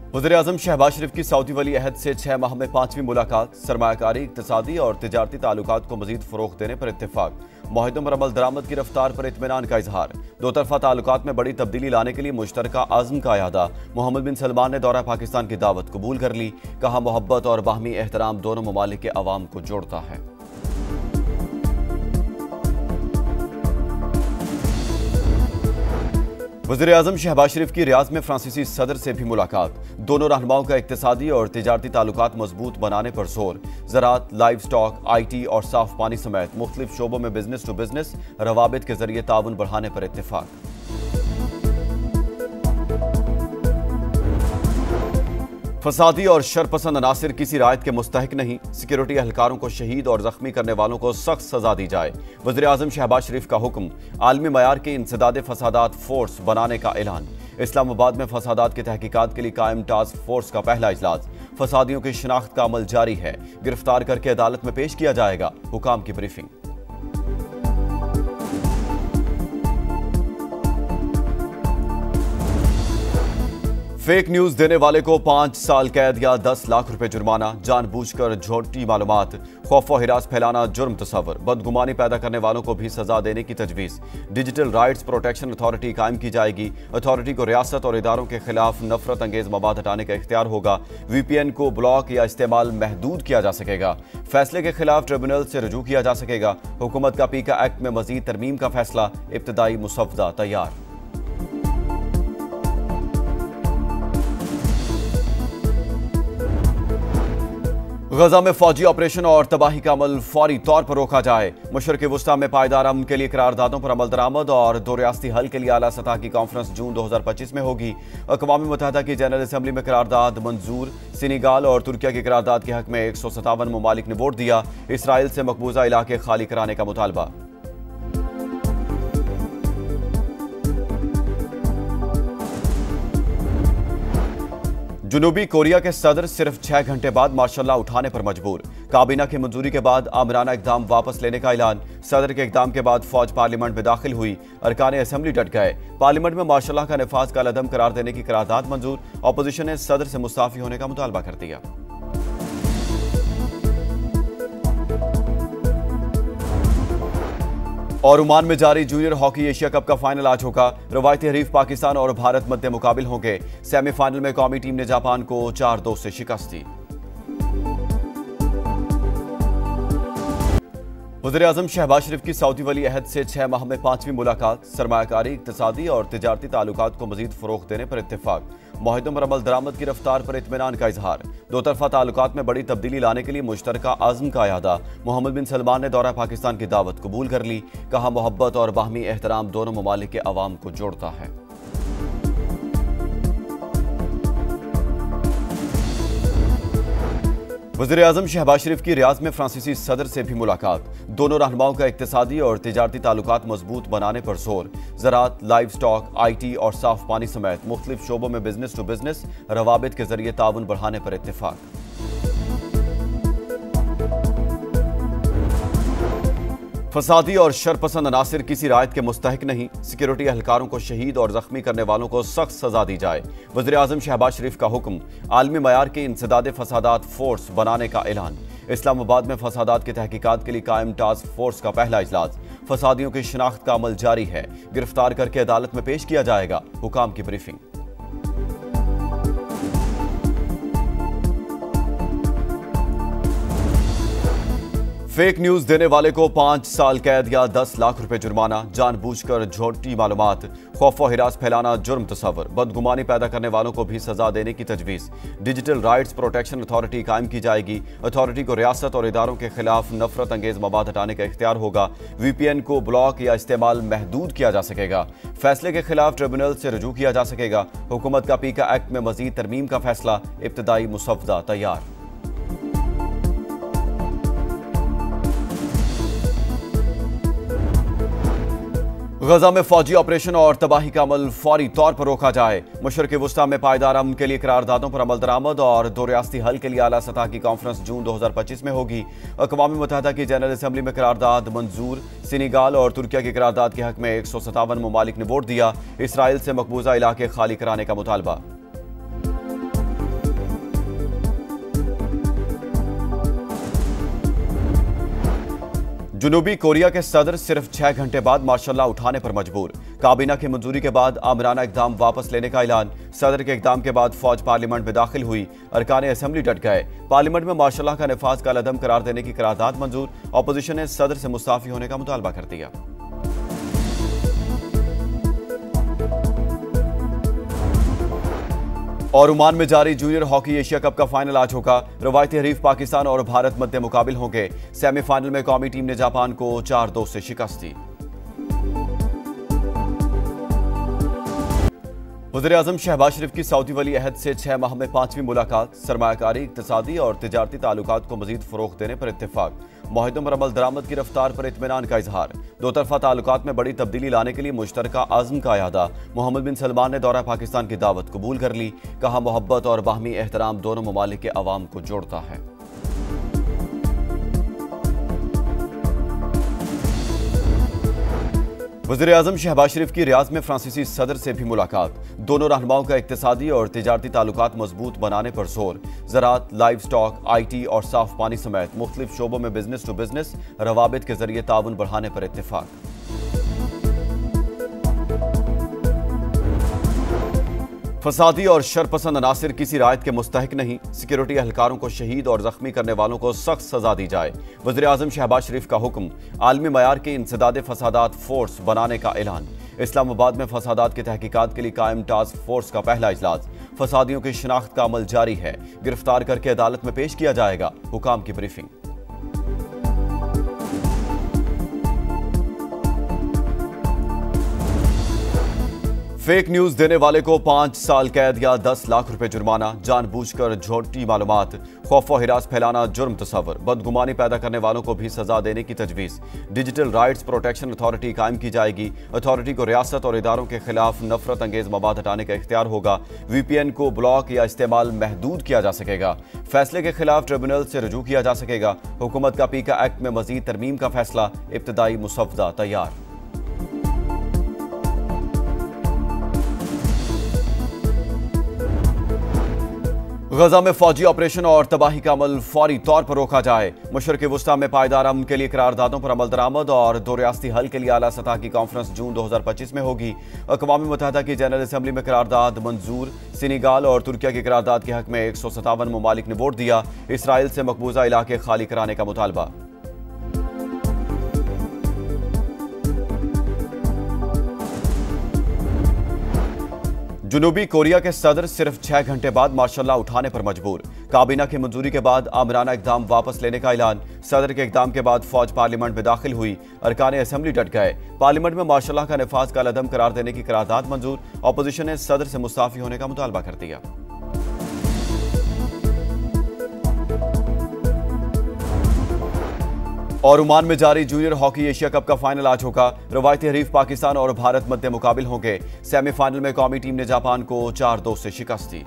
वज़ीर-ए-आज़म शहबाज शरीफ की सऊदी वली अहद से 6 माह में 5वीं मुलाकात। सरमायाकारी, इक़्तिसादी और तिजारती ताल्लुकात को मज़ीद फ़रोग़ देने पर इत्तेफ़ाक। मुआहिदों पर अमल दरामद की रफ्तार पर इत्मीनान का इजहार। दो तरफ़ा ताल्लुकात में बड़ी तब्दीली लाने के लिए मुश्तरका आज़म का इरादा। मोहम्मद बिन सलमान ने दौरा पाकिस्तान की दावत कबूल कर ली। कहा, मोहब्बत और बाहमी एहतराम दोनों ममालिक के अवाम को जोड़ता है। वज़ीर-ए-आज़म शहबाज शरीफ की रियाद में फ्रांसीसी सदर से भी मुलाकात। दोनों रहनुमाओं का इक़्तिसादी और तिजारती ताल्लुकात मजबूत बनाने पर जोर। ज़राअत, लाइव स्टॉक, IT और साफ पानी समेत मुख्तलिफ शोबों में बिजनेस टू बिजनेस रवाबित के जरिए ताउन बढ़ाने पर इत्तेफाक। फसादी और शरपसंद अनासिर किसी रायत के मुस्तहिक नहीं। सिक्योरिटी एहलकारों को शहीद और जख्मी करने वालों को सख्त सजा दी जाए। वज़ीर-ए-आज़म शहबाज शरीफ का हुक्म। आलमी मयार के इंसदाद फसादात फोर्स बनाने का ऐलान। इस्लामाबाद में फसादात की तहकीकात के लिए कायम टास्क फोर्स का पहला इजलास। फसादियों की शिनाख्त का अमल जारी है। गिरफ्तार करके अदालत में पेश किया जाएगा। हुकाम की ब्रीफिंग। फेक न्यूज देने वाले को 5 साल कैद या 10 लाख रुपए जुर्माना। जानबूझकर झूठी मालूमात, खौफ व हिरास फैलाना जुर्म तस्वर। बदगुमानी पैदा करने वालों को भी सजा देने की तजवीज़। डिजिटल राइट्स प्रोटेक्शन अथॉरिटी कायम की जाएगी। अथॉरिटी को रियासत और इदारों के खिलाफ नफरत अंगेज मवाद हटाने का इख्तियार होगा। VPN को ब्लॉक या इस्तेमाल महदूद किया जा सकेगा। फैसले के खिलाफ ट्रिब्यूनल से रजू किया जा सकेगा। हुकूमत का पीका एक्ट में मजीद तरमीम का फैसला। इब्तदाई मुसव्वदा तैयार। गजा में फौजी ऑपरेशन और तबाही का अमल फौरी तौर पर रोका जाए। मशरक़ वुस्ता में पायदार अमन के लिए करारदादों पर अमल दरामद और दो रियासती हल के लिए आला सतह की कॉन्फ्रेंस जून 2025 में होगी। अक़वाम मुत्तहिदा की जनरल असम्बली में करारदाद मंजूर। सेनेगाल और तुर्किया की करारदाद के हक में 157 ममालिक ने वोट दिया। इसराइल से मकबूजा इलाके खाली कराने का मुतालबा। जनूबी कोरिया के सदर सिर्फ 6 घंटे बाद मार्शल लॉ उठाने पर मजबूर। काबीना की मंजूरी के बाद आमराना इकदाम वापस लेने का ऐलान। सदर के इकदाम के बाद फौज पार्लियामेंट में दाखिल हुई। अरकान असम्बली डट गए। पार्लियामेंट में मार्शल लॉ का नफाज का अदम करार देने की करारदाद मंजूर। अपोजिशन ने सदर से मुस्ताफी होने का मुतालबा कर दिया। और ओमान में जारी जूनियर हॉकी एशिया कप का फाइनल आज होगा। रवायती हरीफ पाकिस्तान और भारत मध्य मुकाबिल होंगे। सेमीफाइनल में कौमी टीम ने जापान को 4-2 से शिकस्त दी। वज़ीर-ए-आज़म शहबाज शरीफ की सऊदी वली अहद से 6 माह में 5वीं मुलाकात। सरमायाकारी, इक़्तिसादी और तिजारती ताल्लुकात को मज़ीद फ़रोग़ देने पर इत्तेफ़ाक। मुआहिदों पर अमल दरामद की रफ्तार पर इत्मीनान का इजहार। दो तरफ़ा ताल्लुकात में बड़ी तब्दीली लाने के लिए मुश्तरका आज़म का इरादा। मोहम्मद बिन सलमान ने दौरा पाकिस्तान की दावत कबूल कर ली। कहा, मोहब्बत और बाहमी एहतराम दोनों ममालिक के अवाम को जोड़ता है। वज़ीर-ए-आज़म शहबाज शरीफ की रियाद में फ्रांसीसी सदर से भी मुलाकात। दोनों रहनुमाओं का इक़्तिसादी और तिजारती ताल्लुकात मजबूत बनाने पर जोर। ज़राअत, लाइव स्टॉक, IT और साफ पानी समेत मुख्तलिफ शोबों में बिजनेस टू बिजनेस रवाबित के जरिए ताउन बढ़ाने पर इत्तेफाक। फसादी और शरपसंद अनासिर किसी रायत के मुस्तहिक नहीं। सिक्योरिटी एहलकारों को शहीद और जख्मी करने वालों को सख्त सजा दी जाए। वज़ीर-ए-आज़म शहबाज शरीफ का हुक्म। आलमी मयार के इंसदाद फसादात फोर्स बनाने का ऐलान। इस्लामाबाद में फसादात की तहकीकात के लिए कायम टास्क फोर्स का पहला इजलास। फसादियों की शिनाख्त का अमल जारी है। गिरफ्तार करके अदालत में पेश किया जाएगा। हुकाम की ब्रीफिंग। फेक न्यूज देने वाले को 5 साल कैद या 10 लाख रुपए जुर्माना। जानबूझकर झूठी मालूमात, खौफ व हिरास फैलाना जुर्म तस्वर। बदगुमानी पैदा करने वालों को भी सजा देने की तजवीज़। डिजिटल राइट्स प्रोटेक्शन अथॉरिटी कायम की जाएगी। अथॉरिटी को रियासत और इदारों के खिलाफ नफरत अंगेज मवाद हटाने का इख्तियार होगा। VPN को ब्लॉक या इस्तेमाल महदूद किया जा सकेगा। फैसले के खिलाफ ट्रिब्यूनल से रजू किया जा सकेगा। हुकूमत का पीका एक्ट में मजीद तरमीम का फैसला। इब्तदाई मुसव्वदा तैयार। गजा में फौजी ऑपरेशन और तबाही का अमल फौरी तौर पर रोका जाए। मशरक़ वुस्ता में पायदार अमन के लिए करारदादों पर अमल दरामद और दो रियासती हल के लिए आला सतह की कॉन्फ्रेंस जून 2025 में होगी। अक़वाम मुत्तहिदा की जनरल असम्बली में करारदाद मंजूर। सेनेगाल और तुर्किया की करारदाद के हक में 157 ममालिक ने वोट दिया। इसराइल से मकबूजा इलाके खाली कराने का मुतालबा। जुनूबी कोरिया के सदर सिर्फ 6 घंटे बाद मार्शल लॉ उठाने पर मजबूर। काबीना की मंजूरी के बाद आमराना इकदाम वापस लेने का ऐलान। सदर के इकदाम के बाद फौज पार्लियामेंट में दाखिल हुई। अरकान असेंबली डट गए। पार्लियामेंट में मार्शल लॉ का नफाज का अदम करार देने की करारदाद मंजूर। अपोजिशन ने सदर से मुस्ताफी होने का मुतालबा कर दिया। और ओमान में जारी जूनियर हॉकी एशिया कप का फाइनल आज होगा। रवायती हरीफ पाकिस्तान और भारत मध्य मुकाबिल होंगे। सेमीफाइनल में कौमी टीम ने जापान को 4-2 से शिकस्त दी। वज़ीर-ए-आज़म शहबाज शरीफ की सऊदी वली अहद से 6 माह में 5वीं मुलाकात। सरमायाकारी, इक्तिसादी और तिजारती ताल्लुकात को मजीद फ़रोग़ देने पर इत्तेफाक। मुआहिदों पर अमल दरामद की रफ्तार पर इत्मीनान का इजहार। दो तरफा ताल्लुकात में बड़ी तब्दीली लाने के लिए मुश्तरका आज़म का इरादा। मोहम्मद बिन सलमान ने दौरा पाकिस्तान की दावत कबूल कर ली। कहा, मोहब्बत और बाहमी एहतराम दोनों ममालिक के अवाम को जोड़ता है। वज़ीर-ए-आज़म शहबाज शरीफ की रियाद में फ्रांसीसी सदर से भी मुलाकात। दोनों रहनुमाओं का इक्तिसादी और तिजारती ताल्लुकात मजबूत बनाने पर जोर। ज़राअत, लाइव स्टॉक, IT और साफ पानी समेत मुख्तलिफ शोबों में बिजनेस टू बिजनेस रवाबित के जरिए ताउन बढ़ाने पर इत्तेफाक। फसादी और शरपसंद अनासिर किसी रायत के मुस्तहिक नहीं। सिक्योरिटी एहलकारों को शहीद और जख्मी करने वालों को सख्त सजा दी जाए। वज़ीर-ए-आज़म शहबाज शरीफ का हुक्म। आलमी मयार के इंसदाद फसादात फोर्स बनाने का ऐलान। इस्लामाबाद में फसादात की तहकीकात के लिए कायम टास्क फोर्स का पहला इजलास। फसादियों की शिनाख्त का अमल जारी है। गिरफ्तार करके अदालत में पेश किया जाएगा। हुकाम की ब्रीफिंग। फेक न्यूज देने वाले को 5 साल कैद या 10 लाख रुपए जुर्माना। जानबूझकर झूठी मालूमात, खौफ व हिरास फैलाना जुर्म तस्वर। बदगुमानी पैदा करने वालों को भी सजा देने की तजवीज़। डिजिटल राइट्स प्रोटेक्शन अथॉरिटी कायम की जाएगी। अथॉरिटी को रियासत और इदारों के खिलाफ नफरत अंगेज मवाद हटाने का इख्तियार होगा। VPN को ब्लॉक या इस्तेमाल महदूद किया जा सकेगा। फैसले के खिलाफ ट्रिब्यूनल से रजू किया जा सकेगा। हुकूमत का पीका एक्ट में मजीद तरमीम का फैसला। इब्तदाई मुसव्वदा तैयार। गजा में फौजी ऑपरेशन और तबाही का अमल फौरी तौर पर रोका जाए। मशरक़ी वुस्ता में पायदार अमन के लिए करारदादों पर अमल दरामद और 2 रियासती हल के लिए आला सतह की कॉन्फ्रेंस जून 2025 में होगी। अक़वाम मुत्तहिदा की जनरल असम्बली में करारदाद मंजूर। सेनेगाल और तुर्किया की करारदाद के हक में 157 ममालिक ने वोट दिया। इसराइल से मकबूजा इलाके खाली कराने का मुतालबा। जुनूबी कोरिया के सदर सिर्फ 6 घंटे बाद मार्शल लॉ उठाने पर मजबूर। काबीना की मंजूरी के बाद आमराना इकदाम वापस लेने का ऐलान। सदर के इकदाम के बाद फौज पार्लियामेंट में दाखिल हुई। अरकान असेंबली डट गए। पार्लियामेंट में मार्शल लॉ का नफाज का अदम करार देने की करारदाद मंजूर। अपोजिशन ने सदर से मुस्ताफी होने का मुतालबा कर दिया। और ओमान में जारी जूनियर हॉकी एशिया कप का फाइनल आज होगा। रवायती हरीफ पाकिस्तान और भारत मध्य मुकाबिल होंगे। सेमीफाइनल में कौमी टीम ने जापान को 4-2 से शिकस्त दी।